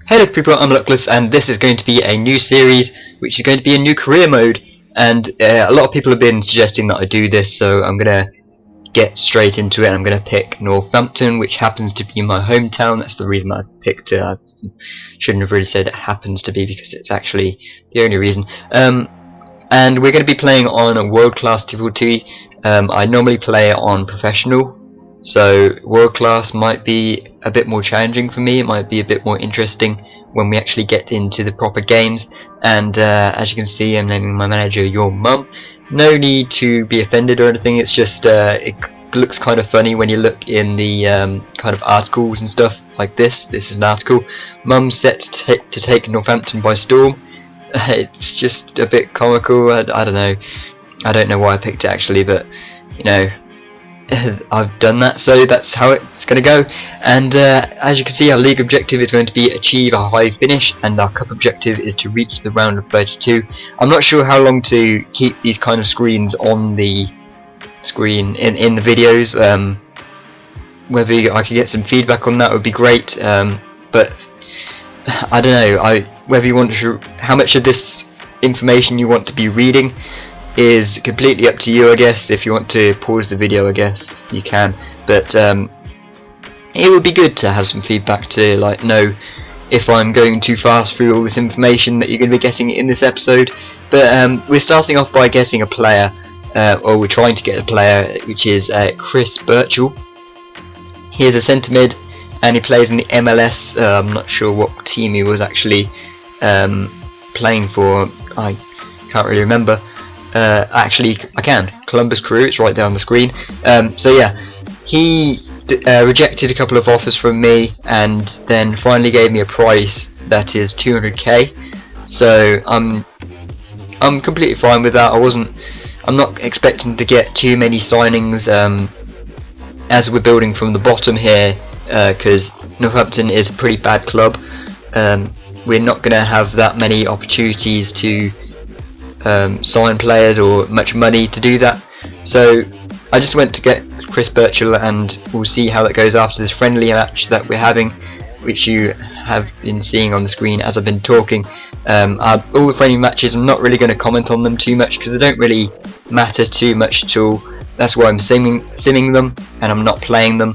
Hello people, I'm Luckless, and this is going to be a new series, which is going to be a new career mode, and a lot of people have been suggesting that I do this, so I'm going to get straight into it. I'm going to pick Northampton, which happens to be my hometown. That's the reason I picked it. I shouldn't have really said it happens to be, because it's actually the only reason. And we're going to be playing on a world-class difficulty. I normally play on professional, so world class might be a bit more challenging for me. It might be a bit more interesting when we actually get into the proper games. And as you can see, I'm naming my manager Your Mum. No need to be offended or anything. It's just it looks kind of funny when you look in the kind of articles and stuff like this. This is an article. Mum set to take Northampton by storm. It's just a bit comical. I don't know. I don't know why I picked it actually, but you know, I've done that, so that's how it's going to go. And as you can see, our league objective is going to be achieve a high finish, and our cup objective is to reach the round of 32. I'm not sure how long to keep these kind of screens on the screen in the videos. Whether I could get some feedback on that would be great. But I don't know. Whether you want to, how much of this information you want to be reading is completely up to you, I guess. If you want to pause the video, I guess you can, but it would be good to have some feedback to like know if I'm going too fast through all this information that you're going to be getting in this episode. But we're starting off by getting a player, or we're trying to get a player, which is Chris Birchall. He is a centre mid, and he plays in the MLS. I'm not sure what team he was actually playing for. I can't really remember. Actually, I can. Columbus Crew, it's right there on the screen. So yeah, he rejected a couple of offers from me, and then finally gave me a price that is 200k. So I'm completely fine with that. I'm not expecting to get too many signings as we're building from the bottom here, because Northampton is a pretty bad club. We're not going to have that many opportunities to sign players or much money to do that, so I just went to get Chris Birchall, and we'll see how that goes after this friendly match that we're having, which you have been seeing on the screen as I've been talking. All the friendly matches, I'm not really going to comment on them too much because they don't really matter too much at all. That's why I'm simming them and I'm not playing them.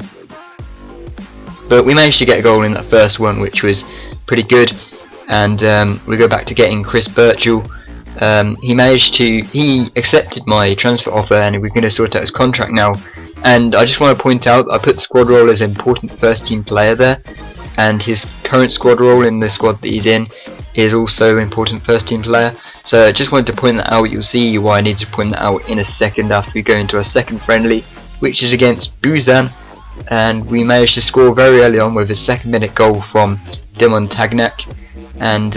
But we managed to get a goal in that first one, which was pretty good, and we go back to getting Chris Birchall. He accepted my transfer offer, and we're going to sort out his contract now. And I just want to point out, I put the squad role as an important first team player there, and his current squad role in the squad that he's in is also an important first team player. So I just wanted to point that out. You'll see why I need to point that out in a second after we go into our second friendly, which is against Busan, and we managed to score very early on with a 2nd minute goal from Dimon Tagnak. And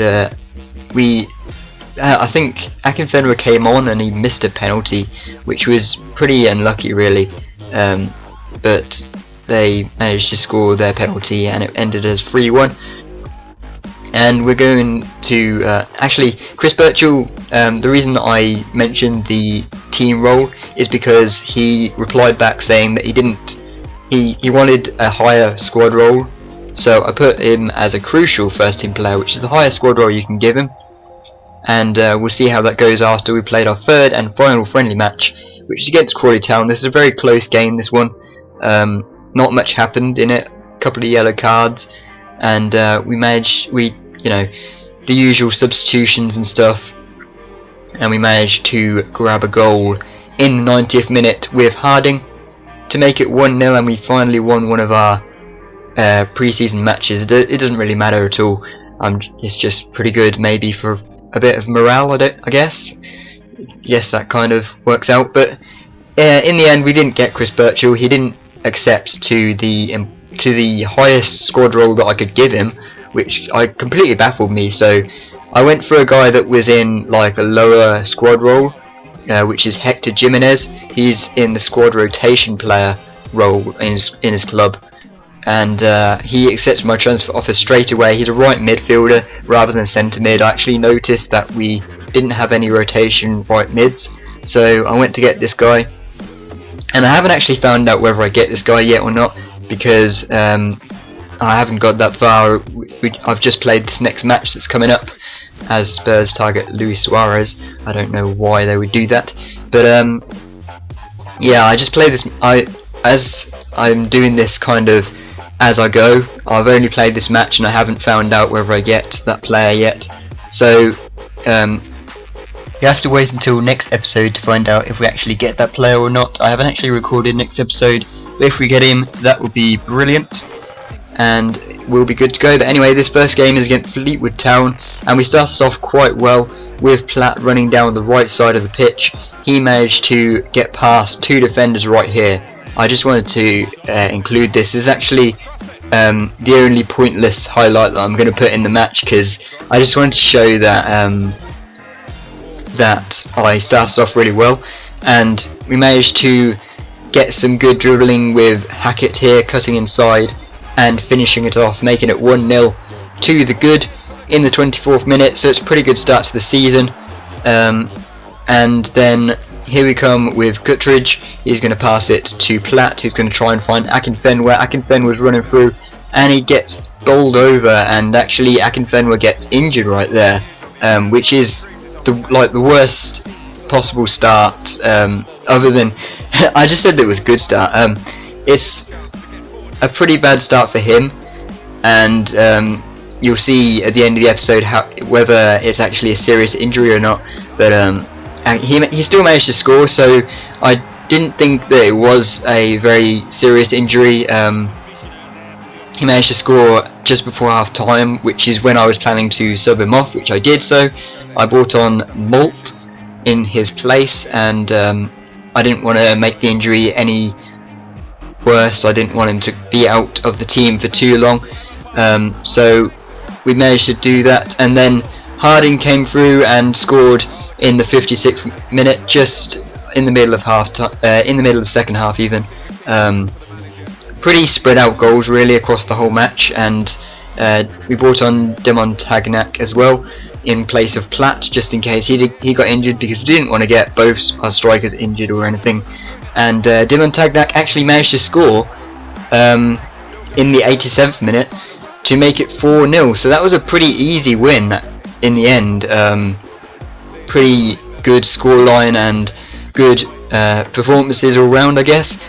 I think Akinfenwa came on and he missed a penalty, which was pretty unlucky really, but they managed to score their penalty and it ended as 3-1. And we're going to actually, Chris Birchall, the reason that I mentioned the team role is because he replied back saying that he wanted a higher squad role, so I put him as a crucial first team player, which is the highest squad role you can give him. And we'll see how that goes after we played our third and final friendly match, which is against Crawley Town. This is a very close game, this one. Not much happened in it, a couple of yellow cards, and you know, the usual substitutions and stuff, and we managed to grab a goal in the 90th minute with Harding to make it 1-0, and we finally won one of our pre-season matches. It doesn't really matter at all. It's just pretty good, maybe for a bit of morale, I guess. Yes, that kind of works out. But in the end, we didn't get Chris Birchall. He didn't accept to the highest squad role that I could give him, which completely baffled me. So I went for a guy that was in like a lower squad role, which is Hector Jimenez. He's in the squad rotation player role in his club. And he accepts my transfer offer straight away. He's a right midfielder rather than centre mid. I actually noticed that we didn't have any rotation right mids, so I went to get this guy. And I haven't actually found out whether I get this guy yet or not, because I haven't got that far. I've just played this next match that's coming up as Spurs target Luis Suarez. I don't know why they would do that, but yeah, I just play this. As I'm doing this kind of as I go. I've only played this match and I haven't found out whether I get that player yet. So you have to wait until next episode to find out if we actually get that player or not. I haven't actually recorded next episode, but if we get him, that would be brilliant and we'll be good to go. But anyway, this first game is against Fleetwood Town, and we started off quite well with Platt running down the right side of the pitch. He managed to get past two defenders right here. I just wanted to include this. This is actually the only pointless highlight that I'm going to put in the match, because I just wanted to show that that I started off really well, and we managed to get some good dribbling with Hackett here, cutting inside and finishing it off, making it 1-0 to the good in the 24th minute. So it's a pretty good start to the season. And then here we come with Guttridge. He's going to pass it to Platt, who's going to try and find Akinfenwa, where Akinfenwa was running through, and he gets bowled over, and actually Akinfenwa gets injured right there, which is the worst possible start, other than I just said that it was a good start. It's a pretty bad start for him, and you'll see at the end of the episode whether it's actually a serious injury or not. But he still managed to score, so I didn't think that it was a very serious injury. He managed to score just before half time, which is when I was planning to sub him off, which I did. So I brought on Malt in his place, and I didn't want to make the injury any worse. I didn't want him to be out of the team for too long, so we managed to do that. And then Harding came through and scored in the 56th minute, just in the middle of in the middle of the second half even. Pretty spread out goals really across the whole match, and we brought on De Montagnac as well in place of Platt, just in case he got injured, because we didn't want to get both our strikers injured or anything. And De Montagnac actually managed to score in the 87th minute to make it 4-0, so that was a pretty easy win in the end. Pretty good scoreline and good performances all round, I guess.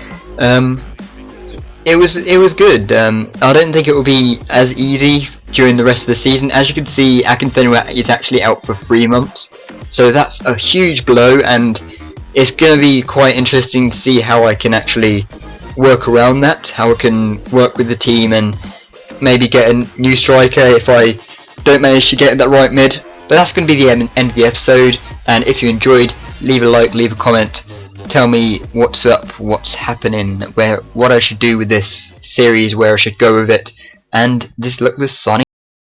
It was good. I don't think it will be as easy during the rest of the season. As you can see, Akinfenwa is actually out for 3 months, so that's a huge blow, and it's going to be quite interesting to see how I can actually work around that, how I can work with the team and maybe get a new striker if I don't manage to get that right mid. But that's going to be the end of the episode, and if you enjoyed, leave a like, leave a comment, tell me what's up, what's happening, what I should do with this series, where I should go with it, and this Luckless signing